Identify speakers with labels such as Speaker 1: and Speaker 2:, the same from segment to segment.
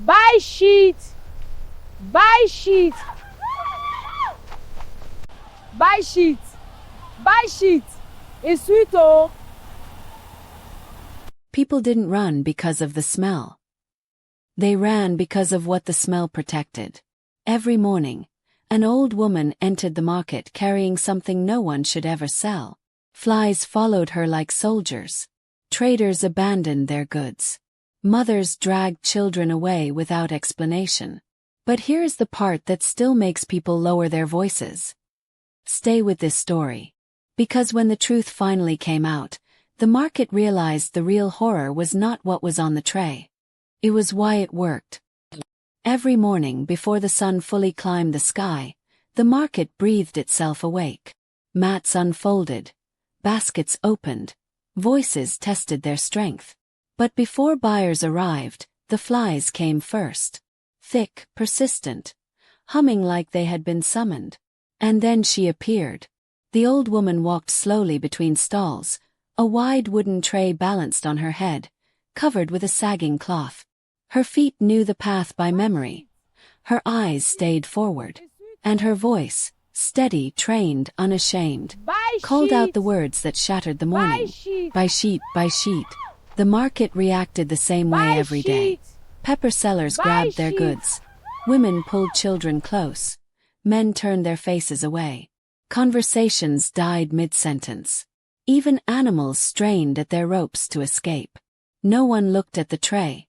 Speaker 1: Buy sheet. Buy sheet. Buy sheet. Buy sheet. It's sweet oh.
Speaker 2: People didn't run because of the smell. They ran because of what the smell protected. Every morning, an old woman entered the market carrying something no one should ever sell. Flies followed her like soldiers. Traders abandoned their goods. Mothers dragged children away without explanation. But here's the part that still makes people lower their voices. Stay with this story. Because when the truth finally came out, the market realized the real horror was not what was on the tray. It was why it worked. Every morning before the sun fully climbed the sky, the market breathed itself awake. Mats unfolded. Baskets opened. Voices tested their strength. But before buyers arrived, the flies came first. Thick, persistent, humming like they had been summoned. And then she appeared. The old woman walked slowly between stalls, a wide wooden tray balanced on her head, covered with a sagging cloth. Her feet knew the path by memory. Her eyes stayed forward. And her voice, steady, trained, unashamed, called out the words that shattered the morning. Buy sheet, buy sheet. The market reacted the same way every day. Pepper sellers grabbed their goods. Women pulled children close. Men turned their faces away. Conversations died mid-sentence. Even animals strained at their ropes to escape. No one looked at the tray.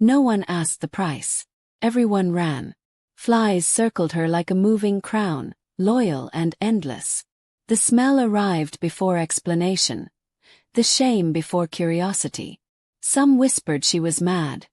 Speaker 2: No one asked the price. Everyone ran. Flies circled her like a moving crown, loyal and endless. The smell arrived before explanation. The shame before curiosity. Some whispered she was mad.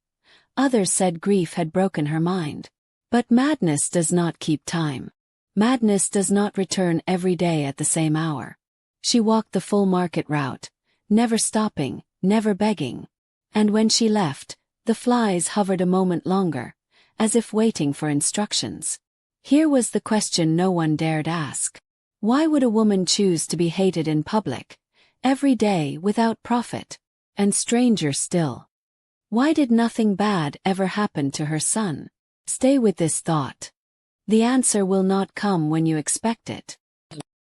Speaker 2: Others said grief had broken her mind. But madness does not keep time. Madness does not return every day at the same hour. She walked the full market route, never stopping, never begging. And when she left, the flies hovered a moment longer, as if waiting for instructions. Here was the question no one dared ask. Why would a woman choose to be hated in public, every day without profit? And stranger still, why did nothing bad ever happen to her son? Stay with this thought. The answer will not come when you expect it.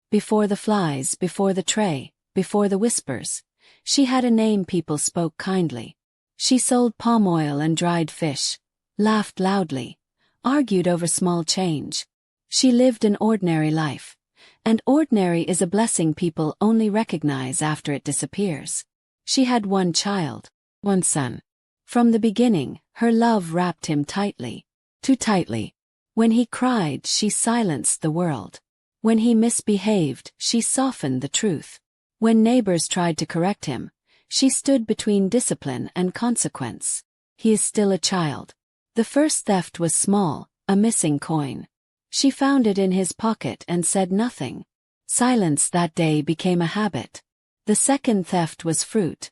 Speaker 2: Before the flies, before the tray, before the whispers, she had a name people spoke kindly. She sold palm oil and dried fish, laughed loudly, argued over small change. She lived an ordinary life, and ordinary is a blessing people only recognize after it disappears. She had one child, one son. From the beginning, her love wrapped him tightly, too tightly. When he cried, she silenced the world. When he misbehaved, she softened the truth. When neighbors tried to correct him, she stood between discipline and consequence. He is still a child. The first theft was small, a missing coin. She found it in his pocket and said nothing. Silence that day became a habit. The second theft was fruit.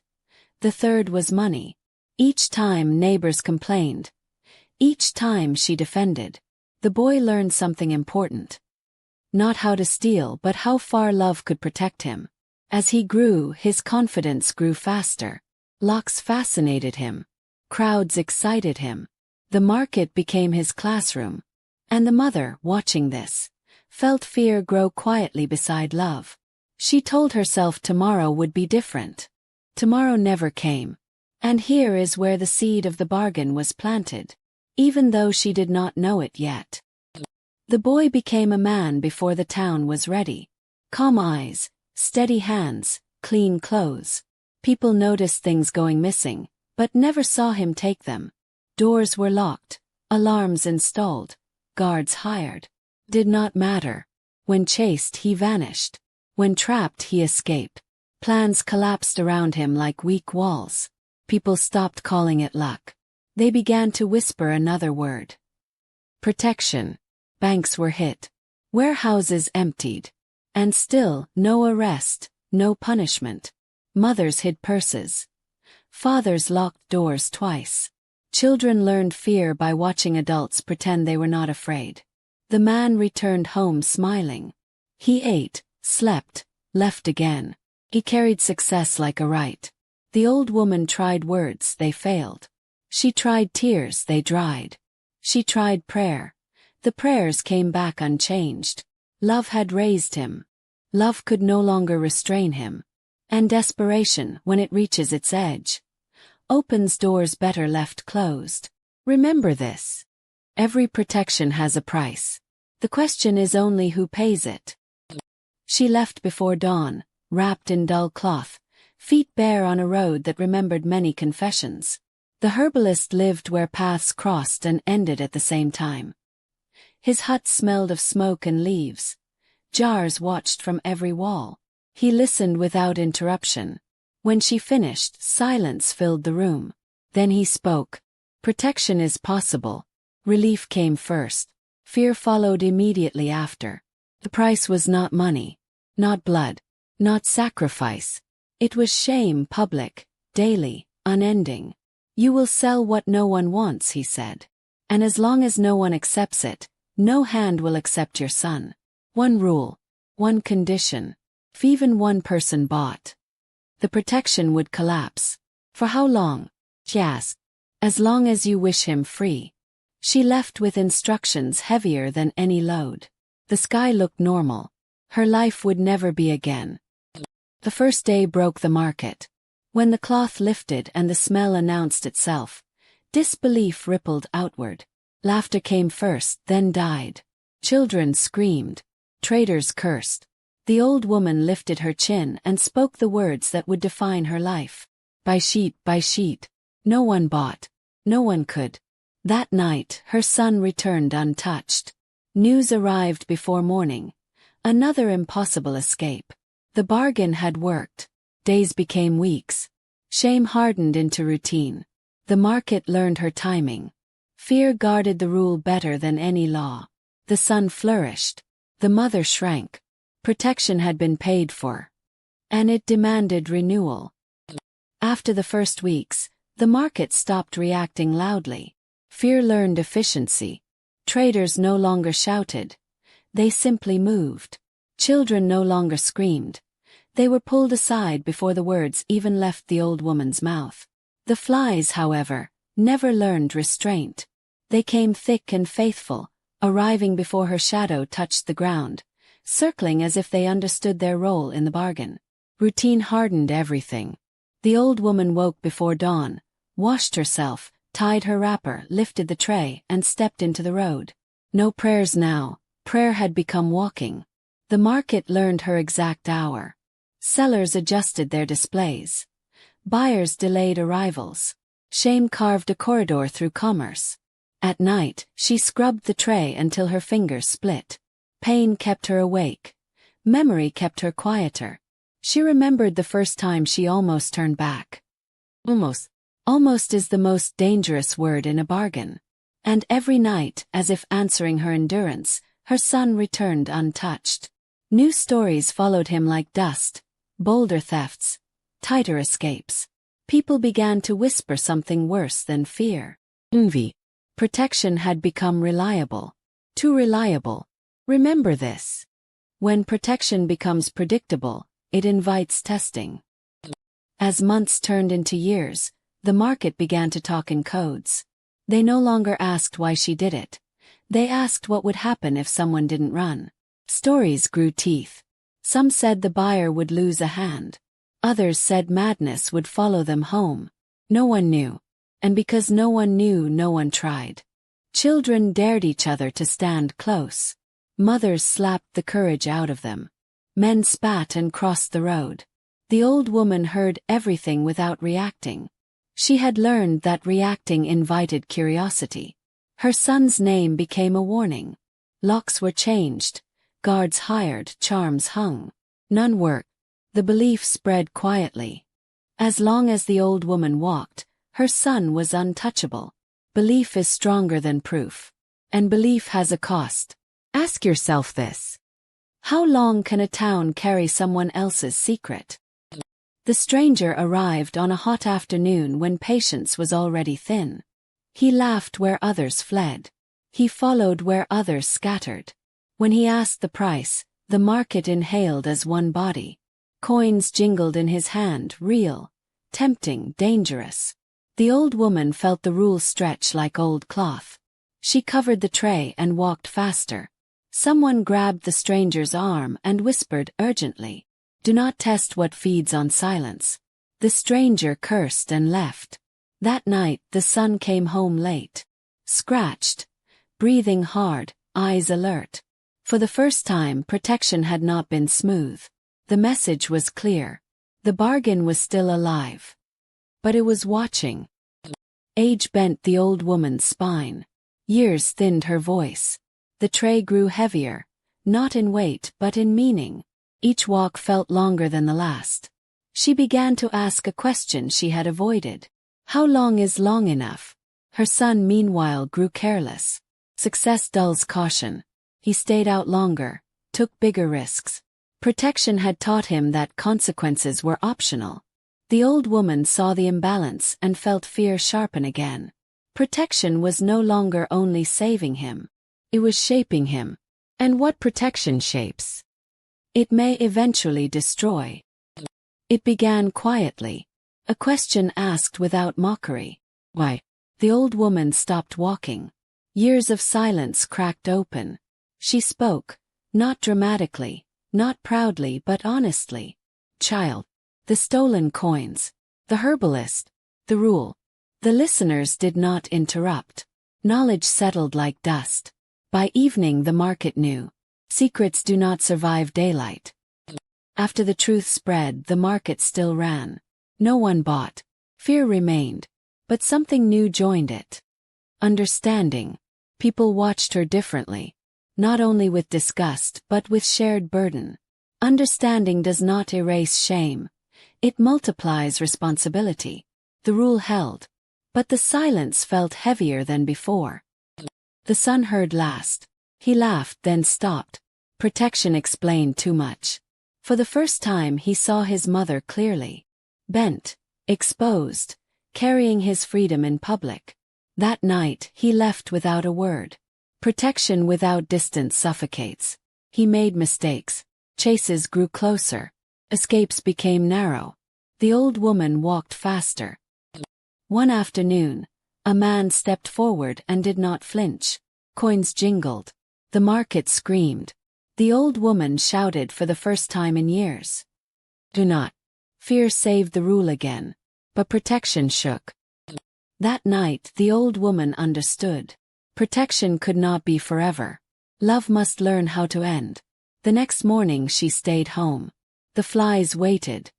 Speaker 2: The third was money. Each time neighbors complained. Each time she defended. The boy learned something important. Not how to steal, but how far love could protect him. As he grew, his confidence grew faster. Locks fascinated him. Crowds excited him. The market became his classroom. And the mother, watching this, felt fear grow quietly beside love. She told herself tomorrow would be different. Tomorrow never came. And here is where the seed of the bargain was planted, even though she did not know it yet. The boy became a man before the town was ready. Calm eyes, steady hands, clean clothes. People noticed things going missing, but never saw him take them. Doors were locked, alarms installed, guards hired. Did not matter. When chased, he vanished. When trapped, he escaped. Plans collapsed around him like weak walls. People stopped calling it luck. They began to whisper another word. Protection. Banks were hit. Warehouses emptied. And still, no arrest, no punishment. Mothers hid purses. Fathers locked doors twice. Children learned fear by watching adults pretend they were not afraid. The man returned home smiling. He ate, slept, left again. He carried success like a right. The old woman tried words, they failed. She tried tears, they dried. She tried prayer. The prayers came back unchanged. Love had raised him. Love could no longer restrain him. And desperation, when it reaches its edge, opens doors better left closed. Remember this. Every protection has a price. The question is only who pays it. She left before dawn, wrapped in dull cloth, feet bare on a road that remembered many confessions. The herbalist lived where paths crossed and ended at the same time. His hut smelled of smoke and leaves. Jars watched from every wall. He listened without interruption. When she finished, silence filled the room. Then he spoke. Protection is possible. Relief came first. Fear followed immediately after. The price was not money, not blood, not sacrifice. It was shame, public, daily, unending. You will sell what no one wants, he said. And as long as no one accepts it, no hand will accept your son. One rule, one condition. If even one person bought, the protection would collapse. For how long? She asked. As long as you wish him free. She left with instructions heavier than any load. The sky looked normal. Her life would never be again. The first day broke the market. When the cloth lifted and the smell announced itself, disbelief rippled outward. Laughter came first, then died. Children screamed. Traders cursed. The old woman lifted her chin and spoke the words that would define her life. By sheet, no one bought. No one could. That night, her son returned untouched. News arrived before morning. Another impossible escape. The bargain had worked. Days became weeks. Shame hardened into routine. The market learned her timing. Fear guarded the rule better than any law. The son flourished. The mother shrank. Protection had been paid for. And it demanded renewal. After the first weeks, the market stopped reacting loudly. Fear learned efficiency. Traders no longer shouted. They simply moved. Children no longer screamed. They were pulled aside before the words even left the old woman's mouth. The flies, however, never learned restraint. They came thick and faithful, arriving before her shadow touched the ground, circling as if they understood their role in the bargain. Routine hardened everything. The old woman woke before dawn, washed herself, tied her wrapper, lifted the tray, and stepped into the road. No prayers now. Prayer had become walking. The market learned her exact hour. Sellers adjusted their displays. Buyers delayed arrivals. Shame carved a corridor through commerce. At night, she scrubbed the tray until her fingers split. Pain kept her awake. Memory kept her quieter. She remembered the first time she almost turned back. Almost is the most dangerous word in a bargain. And every night, as if answering her endurance, her son returned untouched. New stories followed him like dust. Bolder thefts. Tighter escapes. People began to whisper something worse than fear. Envy. Protection had become reliable. Too reliable. Remember this. When protection becomes predictable, it invites testing. As months turned into years, the market began to talk in codes. They no longer asked why she did it. They asked what would happen if someone didn't run. Stories grew teeth. Some said the buyer would lose a hand. Others said madness would follow them home. No one knew. And because no one knew, no one tried. Children dared each other to stand close. Mothers slapped the courage out of them. Men spat and crossed the road. The old woman heard everything without reacting. She had learned that reacting invited curiosity. Her son's name became a warning. Locks were changed. Guards hired, charms hung. None worked. The belief spread quietly. As long as the old woman walked, her son was untouchable. Belief is stronger than proof. And belief has a cost. Ask yourself this. How long can a town carry someone else's secret? The stranger arrived on a hot afternoon when patience was already thin. He laughed where others fled. He followed where others scattered. When he asked the price, the market inhaled as one body. Coins jingled in his hand, real, tempting, dangerous. The old woman felt the rules stretch like old cloth. She covered the tray and walked faster. Someone grabbed the stranger's arm and whispered urgently, "Do not test what feeds on silence." The stranger cursed and left. That night the son came home late. Scratched, breathing hard, eyes alert. For the first time, protection had not been smooth. The message was clear. The bargain was still alive. But it was watching. Age bent the old woman's spine. Years thinned her voice. The tray grew heavier, not in weight but in meaning. Each walk felt longer than the last. She began to ask a question she had avoided. How long is long enough? Her son meanwhile grew careless. Success dulls caution. He stayed out longer, took bigger risks. Protection had taught him that consequences were optional. The old woman saw the imbalance and felt fear sharpen again. Protection was no longer only saving him. It was shaping him. And what protection shapes? It may eventually destroy. It began quietly. A question asked without mockery. Why? The old woman stopped walking. Years of silence cracked open. She spoke, not dramatically, not proudly but honestly. Child. The stolen coins. The herbalist. The rule. The listeners did not interrupt. Knowledge settled like dust. By evening the market knew. Secrets do not survive daylight. After the truth spread, the market still ran. No one bought. Fear remained. But something new joined it. Understanding. People watched her differently. Not only with disgust but with shared burden. Understanding does not erase shame. It multiplies responsibility. The rule held. But the silence felt heavier than before. The son heard last. He laughed then stopped. Protection explained too much. For the first time he saw his mother clearly. Bent, exposed, carrying his freedom in public. That night he left without a word. Protection without distance suffocates. He made mistakes. Chases grew closer. Escapes became narrow. The old woman walked faster. One afternoon, a man stepped forward and did not flinch. Coins jingled. The market screamed. The old woman shouted for the first time in years. Do not. Fear saved the rule again. But protection shook. That night the old woman understood. Protection could not be forever. Love must learn how to end. The next morning she stayed home. The flies waited.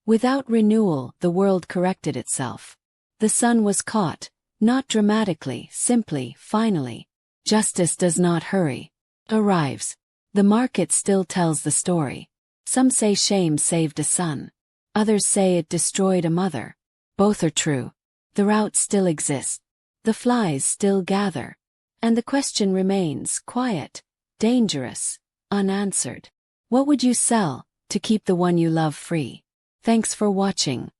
Speaker 2: Without renewal, the world corrected itself. The sun was caught, not dramatically, simply, finally. Justice does not hurry. Arrives. The market still tells the story. Some say shame saved a son. Others say it destroyed a mother. Both are true. The route still exists. The flies still gather. And the question remains quiet, dangerous, unanswered. What would you sell to keep the one you love free? Thanks for watching.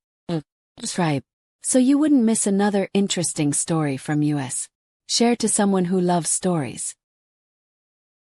Speaker 2: Subscribe so you wouldn't miss another interesting story from US. Share to someone who loves stories.